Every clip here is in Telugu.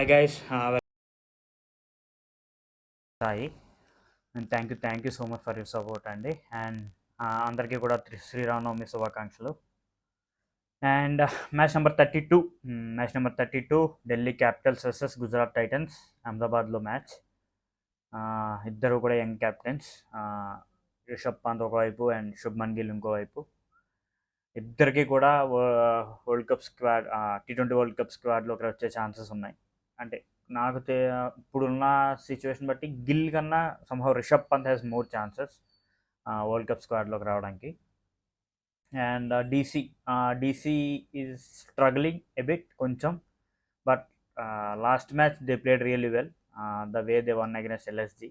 Hi guys, Sai and thank you so much for your support అండి. అండ్ అందరికీ కూడా శ్రీరామనవమి శుభాకాంక్షలు. And match number 32 Delhi capitals versus Gujarat titans అహ్మదాబాద్లో మ్యాచ్. ఇద్దరు కూడా యంగ్ క్యాప్టెన్స్, రిషబ్ పంత్ ఒకవైపు అండ్ శుభ్మన్ గిల్ ఇంకోవైపు. ఇద్దరికి కూడా world cup squad, T20 world cup స్క్వాడ్లోకి వచ్చే ఛాన్సెస్ ఉన్నాయి. అంటే నాకు ఇప్పుడున్న సిచ్యువేషన్ బట్టి గిల్ కన్నా somehow Rishabh Pant has more chances world cup స్క్వాడ్లోకి రావడానికి. And DC is struggling a bit కొంచెం, but last match they played really well the way they won against LSG.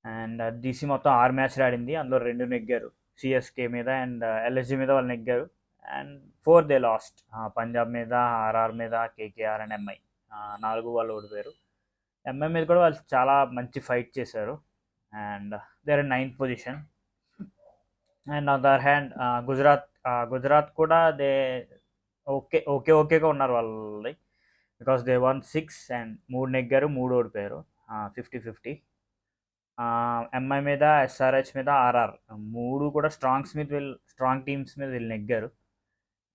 And DC మొత్తం 6 మ్యాచ్లు ఆడింది, అందులో 2 నెగ్గారు. సిఎస్కే మీద అండ్ ఎల్ఎస్జి మీద వాళ్ళు నెగ్గారు. అండ్ 4 దే లాస్ట్, పంజాబ్ మీద, ఆర్ఆర్ మీద, కేకేఆర్ అండ్ ఎంఐ 4 వాళ్ళు ఓడిపోయారు. ఎంఐ మీద కూడా వాళ్ళు చాలా మంచి ఫైట్ చేశారు. And they're in 9th position. And on the other hand Gujarat కూడా దే ఓకేగా ఉన్నారు వాళ్ళది, బికాస్ దే వన్ 6 అండ్ 3 నెగ్గారు, 3 ఓడిపోయారు. 50-50. ఎంఐ మీద, ఎస్ఆర్హెచ్ మీద, ఆర్ఆర్ 3 కూడా స్ట్రాంగ్ టీమ్స్ మీద వీళ్ళు నెగ్గారు.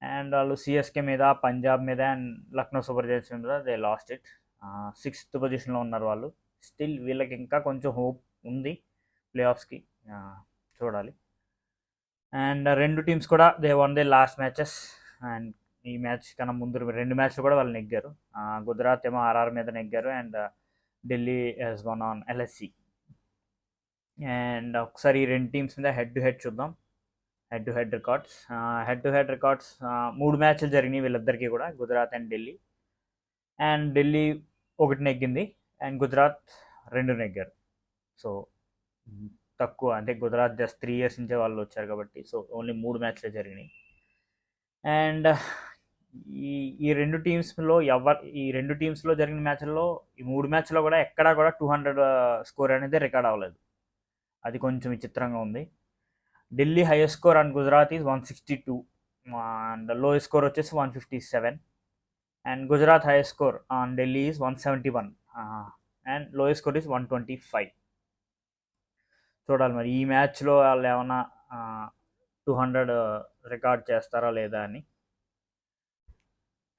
అండ్ వాళ్ళు సిఎస్కే మీద, పంజాబ్ మీద అండ్ లక్నో సూపర్ జైంట్స్ మీద దే లాస్ట్ ఇట్. 6th పొజిషన్లో ఉన్నారు వాళ్ళు. స్టిల్ వీళ్ళకి ఇంకా కొంచెం హోప్ ఉంది ప్లే ఆఫ్స్కి, చూడాలి. అండ్ 2 టీమ్స్ కూడా they one they last matches. And ఈ మ్యాచ్ కన్నా ముందు 2 మ్యాచ్లు కూడా వాళ్ళు నెగ్గారు. గుజరాత్ ఏమో ఆర్ఆర్ మీద నెగ్గారు and Delhi has won on LSG. And ఒకసారి ఈ 2 టీమ్స్ మీద హెడ్ టు హెడ్ చూద్దాం. హెడ్ టు హెడ్ రికార్డ్స్ 3 మ్యాచ్లు జరిగినాయి వీళ్ళిద్దరికీ కూడా, గుజరాత్ అండ్ ఢిల్లీ. అండ్ ఢిల్లీ 1 నెగ్గింది అండ్ గుజరాత్ 2 నెగ్గారు. సో తక్కువ, అంటే గుజరాత్ జస్ట్ 3 years నుంచే వాళ్ళు వచ్చారు కాబట్టి, సో ఓన్లీ 3 మ్యాచ్లే జరిగినాయి. అండ్ ఈ 2 టీమ్స్లో ఈ 2 టీమ్స్లో జరిగిన మ్యాచ్ల్లో ఈ 3 మ్యాచ్లో కూడా ఎక్కడా కూడా 200 స్కోర్ అనేది రికార్డ్ అవ్వలేదు. అది కొంచెం విచిత్రంగా ఉంది. Delhi highest score and Gujarat is 162 and lowest score వచ్చేసి 157. And Gujarat highest score on Delhi is 171 and lowest score is 125. చూడాలి మరి ఈ మ్యాచ్లో వాళ్ళు ఏమైనా 200 రికార్డ్ చేస్తారా లేదా అని.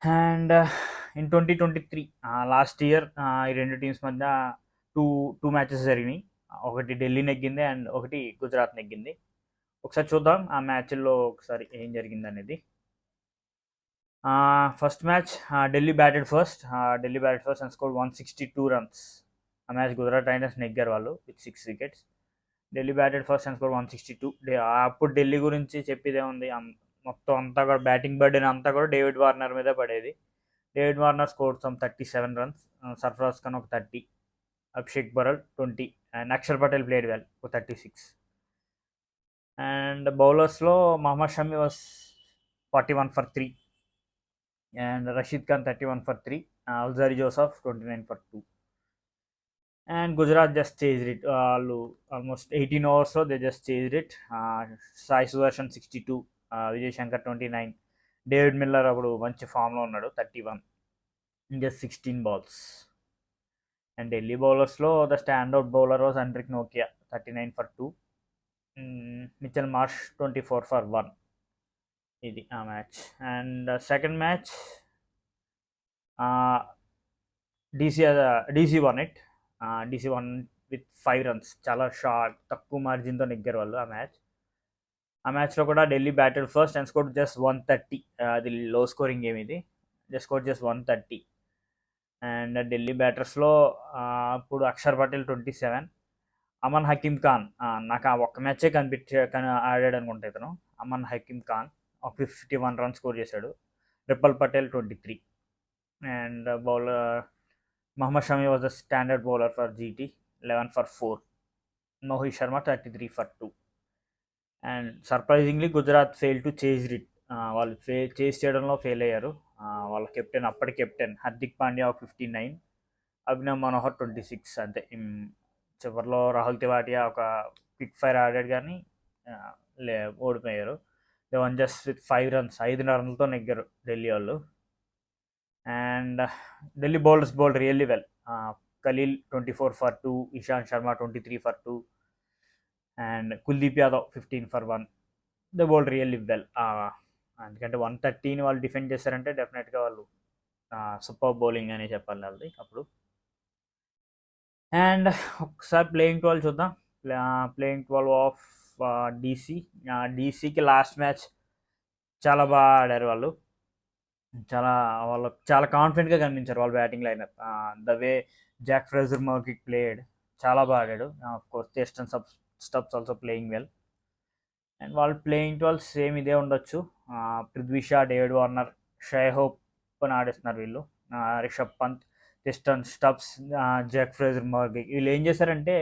అండ్ ఇన్ 2023 లాస్ట్ ఇయర్ ఈ 2 టీమ్స్ మధ్య టూ మ్యాచెస్ జరిగినాయి. ఒకటి ఢిల్లీ నెగ్గింది అండ్ ఒకటి గుజరాత్ నెగ్గింది. ఒకసారి చూద్దాం ఆ మ్యాచ్ల్లో ఒకసారి ఏం జరిగింది అనేది. First match Delhi batted first and score 162 runs. ఆ మ్యాచ్ గుజరాత్ టైటన్స్ నెగ్గారు వాళ్ళు with 6 wickets. Delhi batted first and score 162. అప్పుడు ఢిల్లీ గురించి చెప్పేదే ఉంది, మొత్తం అంతా కూడా బ్యాటింగ్ బర్డెన్ అంతా కూడా డేవిడ్ వార్నర్ మీద పడేది. David Warner score some 37 runs, Sarfaraz Khan ఒక 30, Abhishek Porel 20 and Axar Patel played well ఒక 36. అండ్ బౌలర్స్లో Mohammed Shami was 41 for 3 and Rashid Khan 31 for 3, Alzari Joseph 29 for 2. And Gujarat just chased it. Almost 18 overs, so they just chased it. Sai Sudarshan 62, Vijay Shankar 29, David Miller అప్పుడు మంచి ఫామ్లో ఉన్నాడు 31 in just 16 balls. And Delhi బౌలర్స్లో the standout bowler was Anrich నోకియా 39 for 2, మిచెల్ మార్ష్ 24 for 1. ఇది ఆ మ్యాచ్. And second match DC won it. DC won with 5 runs, చాలా తక్కువ మార్జిన్తో నెగ్గారు వాళ్ళు ఆ మ్యాచ్లో కూడా Delhi batted first and score just 130. అది లో స్కోరింగ్ గేమ్ ఇది, స్కోర్ జస్ట్ 130. అండ్ ఢిల్లీ బ్యాటర్స్లో ఇప్పుడు అక్షర్ పటేల్ 27, అమన్ హకీమ్ ఖాన్, నాకు ఆ ఒక్క మ్యాచే ఆడాడు అనుకుంటా ఇతను. అమన్ హకీమ్ ఖాన్ 51 runs స్కోర్ చేశాడు. Ripple Patel 23. And bowler Mohammad Shami was the standard bowler for GT, 11 for 4. Mohit Sharma 33 for 2. And surprisingly Gujarat failed to chase it. వాళ్ళు చేస్ చేయడంలో ఫెయిల్ అయ్యారు. వాళ్ళ కెప్టెన్, అప్పటి కెప్టెన్ హార్దిక్ పాండ్యా 59, అభినవ్ మనోహర్ 26. అంతే. చివరిలో రాహుల్ తివాటియా ఒక క్విక్ ఫైర్ ఆడాడు కానీ ఓడిపోయారు. They won just with 5 runs, 5 runsతో నెగ్గారు ఢిల్లీ వాళ్ళు. And Delhi bowlers bowled really well. Khalil 24 for 2, Ishan Sharma 23 for 2, and Kuldeep Yadav 15 for 1. They bowled really well. ఎందుకంటే 130ని వాళ్ళు డిఫెండ్ చేశారంటే డెఫినెట్గా వాళ్ళు సూపర్ బౌలింగ్ అనే చెప్పాలి వాళ్ళది అప్పుడు. అండ్ ఒకసారి ప్లేయింగ్ 12 చూద్దాం. Playing 12 of DC. డీసీకి లాస్ట్ మ్యాచ్ చాలా బాగా ఆడారు వాళ్ళు. వాళ్ళు చాలా కాన్ఫిడెంట్గా కనిపించారు వాళ్ళ batting lineup. The way Jake Fraser McGurk played చాలా బాగా ఆడాడు. Of course Tristan Stubbs also playing well. And వాళ్ళు ప్లేయింగ్ 12 సేమ్ ఇదే ఉండొచ్చు. Prithvi Shaw, David Warner, Shai Hope అని ఆడిస్తున్నారు వీళ్ళు. Rishabh Pant, Tristan Stubbs, Jake Fraser McGurk. వీళ్ళు ఏం చేశారంటే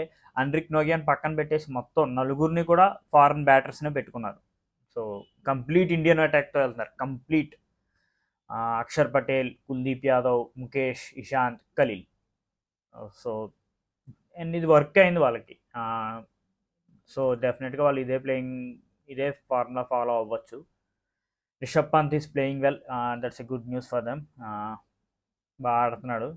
అండ్రిక్ నోగియాన్ పక్కన పెట్టేసి మొత్తం నలుగురిని కూడా ఫారెన్ బ్యాటర్స్నే పెట్టుకున్నారు. సో కంప్లీట్ ఇండియన్ అటాక్తో వెళ్తున్నారు. Complete Axar Patel, Kuldeep Yadav, Mukesh, Ishant, Khaleel. So and ఇది వర్క్ అయింది వాళ్ళకి. సో డెఫినెట్గా వాళ్ళు ఇదే ఫార్ములా ఫాలో అవ్వచ్చు. Rishabh Pant is playing well. That's a good news for them. బాగా ఆడుతున్నాడు.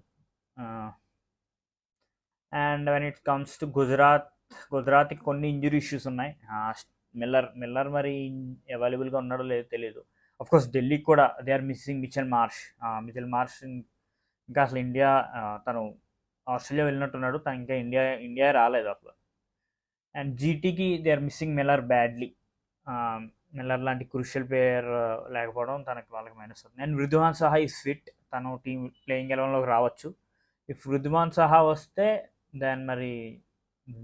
And when it comes to గుజరాత్కి కొన్ని ఇంజురీ ఇష్యూస్ ఉన్నాయి. మిల్లర్ మరి అవైలబుల్గా ఉన్నాడో లేదో తెలియదు. కోర్స్ ఢిల్లీకి కూడా they are missing Mitchell Marsh ఇంకా అసలు తను ఆస్ట్రేలియా వెళ్ళినట్టున్నాడు. తను ఇంకా ఇండియా రాలేదు అసలు. అండ్ జీటీకి they are missing Miller badly. Miller లాంటి క్రూషియల్ ప్లేయర్ లేకపోవడం వాళ్ళకి మైనస్ అవుతుంది. And Wriddhiman Saha is fit. తను టీం ప్లేయింగ్ ఎలెవెన్లోకి రావచ్చు. ఇఫ్ రుతువాన్ సహా వస్తే దెన్ మరి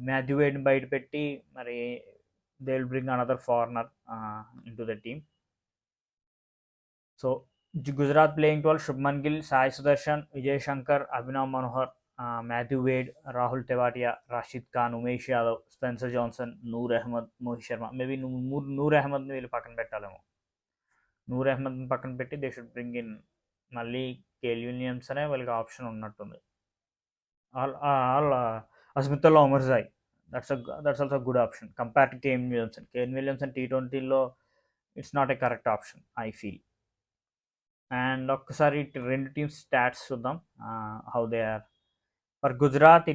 మాథ్యూ వేడ్ని బయట పెట్టి మరి they will bring another foreigner in to the team. So Gujarat playing 12 Shubman Gill, Sai Sudharsan, Vijay Shankar, Abhinav Manohar, Matthew Wade, Rahul Tewatia, Rashid Khan, Umesh Yadav, Spencer Johnson, Noor Ahmad, Mohit Sharma. Maybe Noor అహ్మద్ని వీళ్ళు పక్కన పెట్టాలేమో. నూర్ అహ్మద్ని పక్కన పెట్టి దే షుడ్ బ్రింగ్ ఇన్ మళ్ళీ కేల్ విలియమ్స్ అనే వాళ్ళకి ఆప్షన్ ఉన్నట్టుంది. Azmatullah Omarzai, that's also good option compare to Kane Williamson. T20లో it's not a correct option I feel. And ఒక్కసారి రెండు టీమ్స్ స్టాట్స్ చూద్దాం. How they are for Gujarat.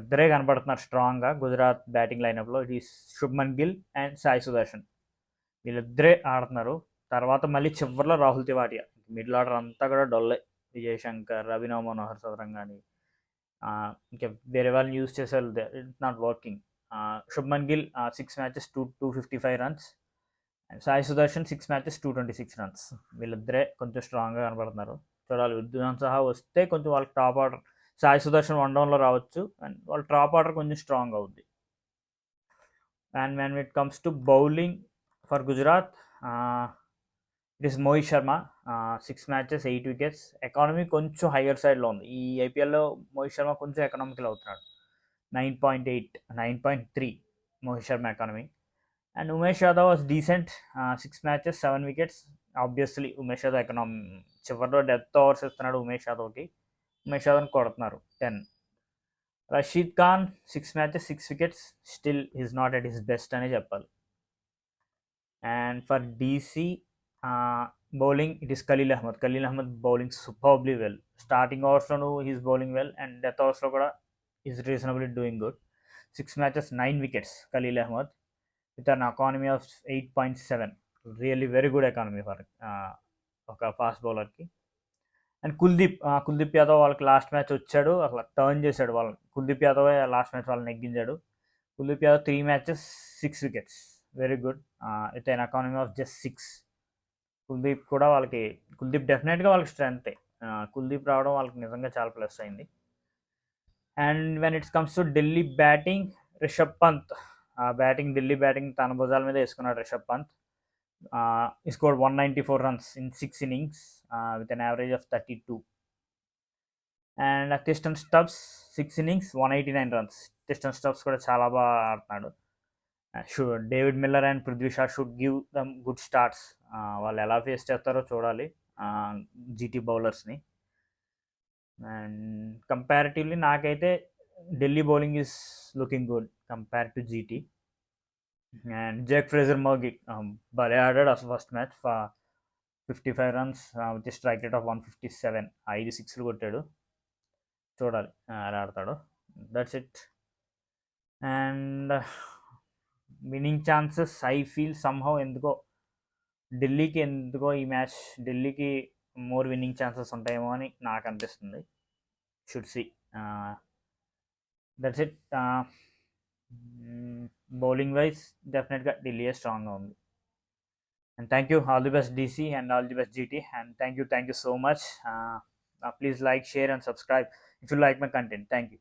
ఇద్దరే కనపడుతున్నారు స్ట్రాంగ్గా గుజరాత్ బ్యాటింగ్ లైనప్లో. It is Shubman Gill and Sai Sudharsan. వీళ్ళిద్దరే ఆడుతున్నారు. తర్వాత మళ్ళీ చివరిలో రాహుల్ తివాటియా. మిడిల్ ఆర్డర్ అంతా కూడా డొల్లే. విజయ్ శంకర్, అభినవ్ మనోహర్ సదరం కానీ ఇంకా వేరే వాళ్ళని యూజ్ చేసే it's not working. Shubman Gill 6 matches 255 runs. Sai Sudarshan 6 matches 226 runs. వీళ్ళిద్దరే కొంచెం స్ట్రాంగ్గా కనబడుతున్నారు. చూడాలి రుతువాన్ సహా వస్తే కొంచెం వాళ్ళకి టాప్ ఆర్డర్. సాయి సుదర్శన్ 1 డౌన్లో రావచ్చు అండ్ వాళ్ళ టాప్ ఆర్డర్ కొంచెం స్ట్రాంగ్ అవుద్ది. And when it comes to bowling for Gujarat, it is Mohit Sharma. 6 matches 8 wickets. Economy కొంచెం హయ్యర్ సైడ్లో ఉంది. ఈ ఐపీఎల్లో మోహిత్ శర్మ కొంచెం ఎకనామికల్ అవుతున్నాడు. 9.8, 9.3 Mohit Sharma economy. And Umesh Yadav was decent. 6 matches 7 wickets. Obviously Umesh Yadav చివరిలో డెత్ ఓవర్స్ ఇస్తున్నాడు ఉమేష్ యాదవ్కి. ఉమేష్ యాదవ్ని కొడుతున్నారు 10. Rashid Khan 6 matches 6 wickets. Still is not at his best అనే చెప్పాలి. And for DC bowling it is Khaleel Ahmed bowling superbly well. Starting ఓవర్స్లోనూ he's bowling well and death ఓవర్స్లో కూడా is reasonably doing good. 6 matches 9 wickets Khaleel Ahmed with an economy of 8.7. Really very good economy for ఒక ఫాస్ట్ బౌలర్కి. అండ్ కుల్దీప్ యాదవ్ వాళ్ళకి లాస్ట్ మ్యాచ్ వచ్చాడు, అట్లా టర్న్ చేశాడు వాళ్ళని. కుల్దీప్ యాదవ్ లాస్ట్ మ్యాచ్ వాళ్ళని నెగ్గించాడు. Kuldeep Yadav 3 matches 6 wickets. Very good with an economy of just 6. Kuldeep డెఫినెట్గా వాళ్ళకి స్ట్రెంగ్తే. కుల్దీప్ రావడం వాళ్ళకి నిజంగా చాలా ప్లస్ అయింది. And when it's comes to Delhi batting, Rishabh Pant Delhi batting తన భుజాల మీద వేసుకున్నాడు రిషబ్ పంత్. ఈ scored 194 runs in 6 innings with an average of 32. And Tristan Stubbs 6 innings 189 runs. Tristan Stubbs కూడా చాలా బాగా ఆడుతున్నాడు. David Miller and Prithvi Shaw should give them good starts. వాళ్ళు ఎలా ఫేస్ చేస్తారో చూడాలి జీటీ బౌలర్స్ని. అండ్ కంపారిటివ్లీ నాకైతే Delhi bowling is looking good compare to GT. And Jake Fraser McGurk భలే ఆడాడు అసలు first match. 55 runs with strike rate of 157. 5 సిక్స్లు కొట్టాడు. చూడాలి ఎలా ఆడతాడో. That's it. And winning chances I feel somehow ఎందుకో ఈ మ్యాచ్ ఢిల్లీకి మోర్ విన్నింగ్ ఛాన్సెస్ ఉంటాయేమో అని నాకు అనిపిస్తుంది. Should see. That's it. Bowling wise డెఫినెట్గా ఢిల్లీయే స్ట్రాంగ్గా ఉంది. And thank you. All the best DC and all the best GT. And thank you so much. Please like, share and subscribe if you like my content. Thank you.